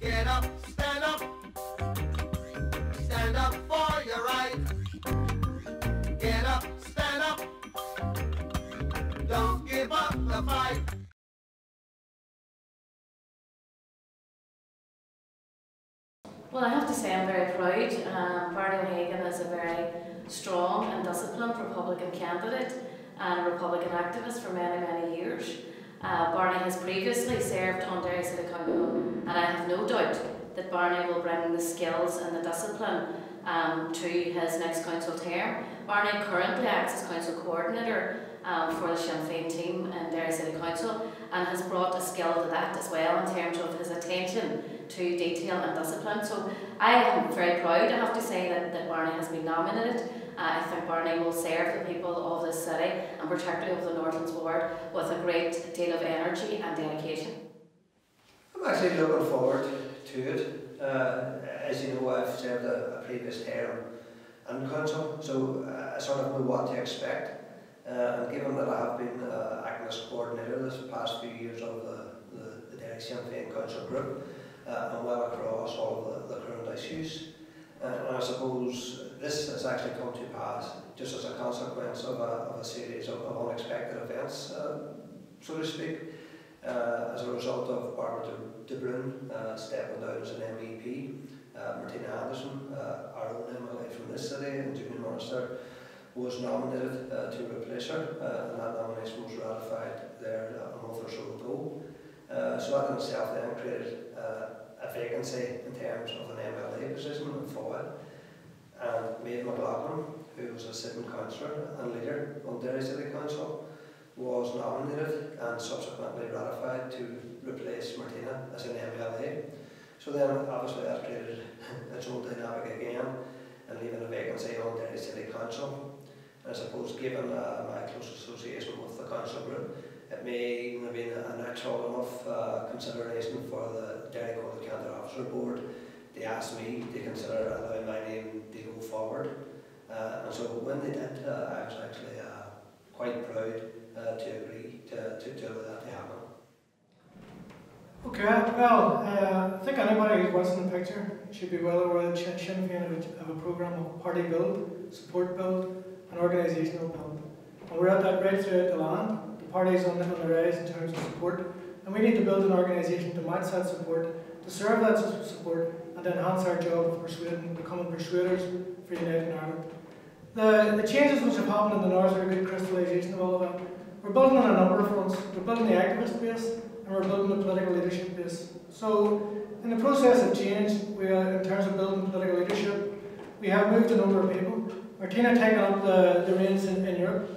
Get up, stand up. Stand up for your right. Get up, stand up. Don't give up the fight. Well, I have to say I'm very proud. Barney Hagan is a very strong and disciplined Republican candidate and a Republican activist for many, many years. Barney has previously served on Derry City Council, and I have no doubt that Barney will bring the skills and the discipline to his next council term. Barney currently acts as council coordinator for the Sinn Féin team in Derry City Council and has brought a skill to that as well in terms of his attention to detail and discipline. So I am very proud, I have to say, that Barney has been nominated. I think Barney will serve the people of this city, and particularly of the Northlands ward, with a great deal of energy and dedication. I'm actually looking forward to it. As you know, I've served a previous term in council, so I sort of know what to expect. And given that I have been acting as coordinator this past few years of the Derry Sinn Féin Council group, I'm well across all of the current issues. And I suppose this has actually come to pass just as a consequence of a series of unexpected events, so to speak, as a result of Barbara de Bruin stepping down as an MEP. Martina Anderson, our own MLA from this city and junior minister, was nominated to replace her, and that nomination was ratified there a month or so ago. So that in itself then created a vacancy in terms of an MLA position in Foyle. And Maeve McLaughlin, who was a sitting councillor and leader on Derry City Council, was nominated and subsequently ratified to replace Martina as an MLA. So then obviously that created its own dynamic again and leaving a vacancy on Derry City Council. And I suppose given my close association with the council group, it may even have been a natural enough consideration for the Derry Court of Candidate Officer Board. They asked me to consider allowing my name to go forward. And so when they did, I was actually quite proud to agree to allow that to happen. Okay, well, I think anybody who's watching the picture should be well aware that Sinn Féin have a programme of party build, support build and organisational build. And we're at that right throughout the land. The party's on the rise in terms of support, and we need to build an organisation to match that support, to serve that support and to enhance our job of persuading, becoming persuaders for United Ireland. The changes which have happened in the North are a good crystallisation of all of that. We're building on a number of fronts. We're building the activist base, and we're building the political leadership base. So, in the process of change, in terms of building political leadership, we have moved a number of people. Martina taking up the reins in Europe,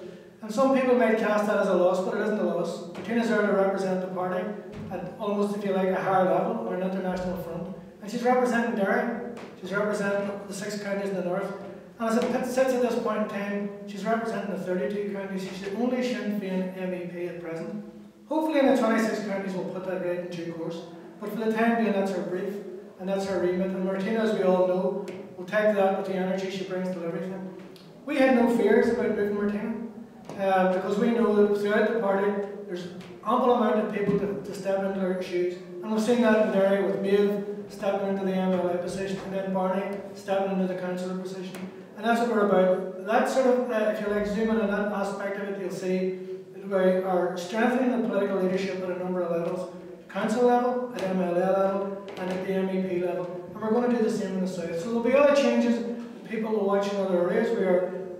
and some people might cast that as a loss, but it isn't a loss. Martina's there to represent the party at almost, if you like, a higher level, on an international front. And she's representing Derry, she's representing the 6 counties in the north, and as it sits at this point in time, she's representing the 32 counties. She's the only Sinn Féin MEP at present. Hopefully in the 26 counties we'll put that right in due course, but for the time being that's her brief and that's her remit, and Martina, as we all know, will take that with the energy she brings to everything. We had no fears about moving Martina, because we know that throughout the party there's ample amount of people to step into her shoes, and we've seen that in Derry with Maeve stepping into the MLA position and then Barney stepping into the councillor position, and that's what we're about. That sort of, if you like, zoom in on that aspect of it, you'll see we are strengthening the political leadership at a number of levels, council level, at MLA level, and at the MEP level, and we're going to do the same in the south. So there'll be other changes. People will watch in other areas.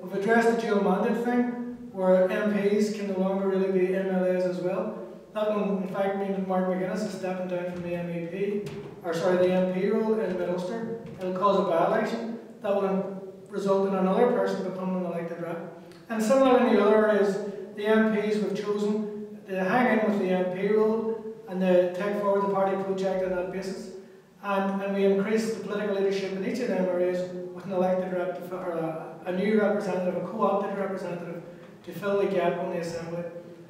We've addressed the dual mandate thing, where MPs can no longer really be MLAs as well. That will in fact mean that Mark McGuinness is stepping down from the the MP role in Middlester. It'll cause a by-election. That will result in another person becoming an elected rep. And similarly in the other areas, the MPs we've chosen to hang in with the MP role and to take forward the party project on that basis. And we increase the political leadership in each of them areas with an elected rep, or a new representative, a co-opted representative, to fill the gap on the Assembly.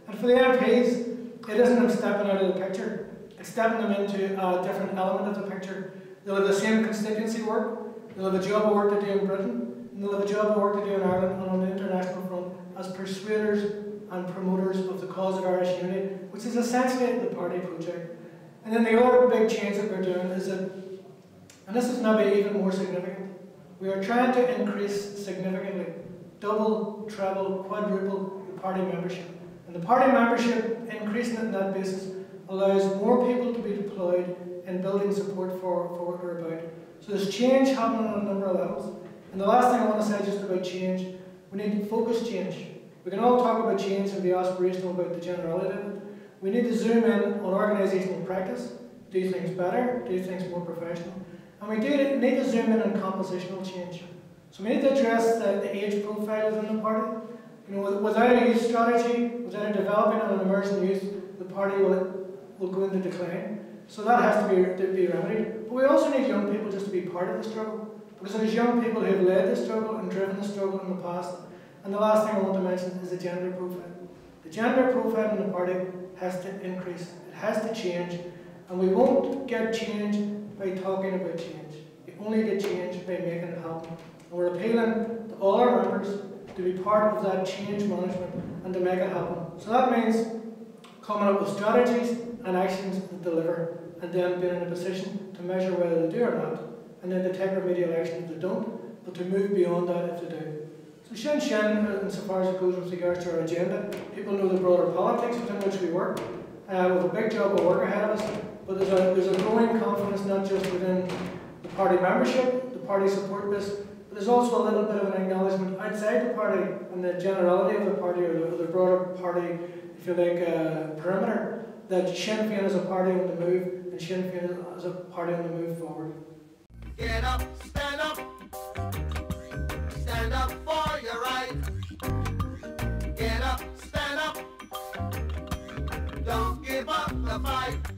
And for the MPs, it isn't them stepping out of the picture, it's stepping them into a different element of the picture. They'll have the same constituency work, they'll have a job of work to do in Britain, and they'll have a job of work to do in Ireland and on the international front as persuaders and promoters of the cause of Irish unity, which is essentially the party project. And then the other big change that we're doing is that, and this is maybe even more significant, we are trying to increase significantly, double, treble, quadruple the party membership. And the party membership, increasing it on that basis, allows more people to be deployed in building support for what we're about. So there's change happening on a number of levels. And the last thing I want to say just about change, we need focused change. We can all talk about change and be aspirational about the generality of it. We need to zoom in on organisational practice, do things better, do things more professional. And we do need to zoom in on compositional change. So we need to address the age profile within the party. You know, without a youth strategy, without a developing and an emerging youth, the party will go into decline. So that has to be remedied. But we also need young people just to be part of the struggle. Because there's young people who have led the struggle and driven the struggle in the past. And the last thing I want to mention is the gender profile. The gender profile in the party has to increase. It has to change. And we won't get change by talking about change. We only get change by making it happen. And we're appealing to all our members to be part of that change management and to make it happen. So that means coming up with strategies and actions that deliver, and then being in a position to measure whether they do or not, and then to take remedial action if they don't, but to move beyond that if they do. So Sinn Féin, insofar as it goes with regards to our agenda, people know the broader politics within which we work. We have a big job of work ahead of us, but there's a growing confidence not just within the party membership, the party support base, but there's also a little bit of an acknowledgement outside the party and the generality of the party, or the broader party, if you like, perimeter, that Sinn Féin is a party on the move, and Sinn Féin is a party on the move forward. Get up, stand up. Stand up for your right. Get up, stand up. Don't give up the fight.